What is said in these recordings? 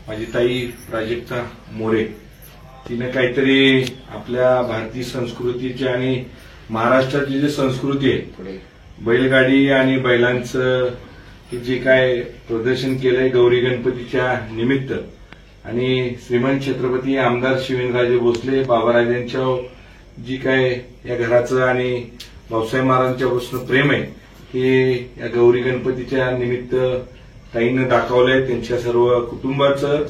माझी ताई प्राजक्ता मोरे तिने काहीतरी आपल्या भारतीय संस्कृतीची आणि महाराष्ट्राची जी संस्कृती आहे बैलगाडी आणि बैलांचं जे काय प्रदर्शन केलंय गौरी गणपतीच्या निमित्त आणि श्रीमंत छत्रपती आमदार शिवेंद्रराजे भोसले बाबाराजांच्या जी काय या घराचं आणि भाऊसाहेब महाराजांच्यापासून प्रेम आहे हे या गौरी गणपतीच्या निमित्त ताईनं दाखवलंय. त्यांच्या सर्व कुटुंबाचं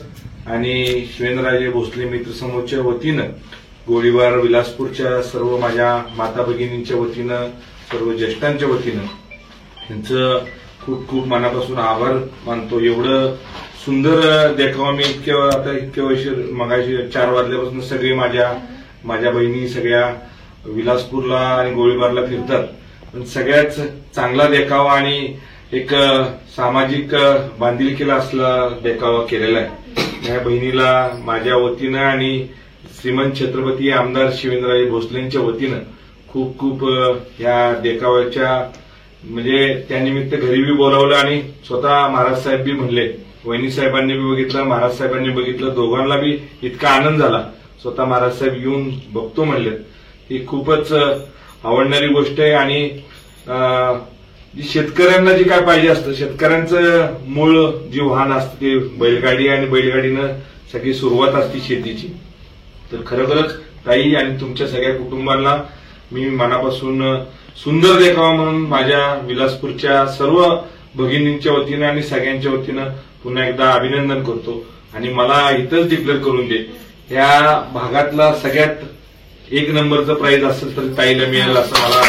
आणि शिवेंद्रराजे भोसले मित्र समूहाच्या वतीनं गोळीबार विलासपूरच्या सर्व माझ्या माता भगिनींच्या वतीनं सर्व ज्येष्ठांच्या वतीनं त्यांचं खूप खूप मनापासून आभार मानतो. एवढं सुंदर देखावा मी इतक्या वर्ष मगाशी 4 वाजल्यापासून सगळे माझ्या बहिणी सगळ्या विलासपूरला आणि गोळीबारला फिरतात, पण सगळ्यात चांगला देखावा आणि एक सामाजिक बांधिलकीला असला देखावा केलेला आहे. या बहिणीला माझ्या वतीनं आणि श्रीमंत छत्रपती आमदार शिवेंद्रराजे भोसलेंच्या वतीनं खूप खूप या देखाव्याच्या म्हणजे त्यानिमित्त घरी बी बोलावलं आणि स्वतः महाराज साहेब बी म्हणले, वहिनी साहेबांनी बी बघितलं, महाराज साहेबांनी बघितलं, दोघांना बी इतका आनंद झाला. स्वतः महाराज साहेब येऊन बघतो म्हणले. ही खूपच आवडणारी गोष्ट आहे आणि शेतकऱ्यांना जे काय पाहिजे असतं, शेतकऱ्यांचं मूळ जे वाहन असतं ते बैलगाडी आणि बैलगाडीनं सगळी सुरुवात असते शेतीची. तर खरोखरच ताई आणि तुमच्या सगळ्या कुटुंबांना मी मनापासून सुंदर देखावा म्हणून माझ्या विलासपूरच्या सर्व भगिनींच्या वतीनं आणि सगळ्यांच्या वतीनं पुन्हा एकदा अभिनंदन करतो. आणि मला इथंच डिक्लेअर करून दे, या भागातला सगळ्यात 1 नंबरचं प्राइज असेल तर ताईला मिळेल असं मला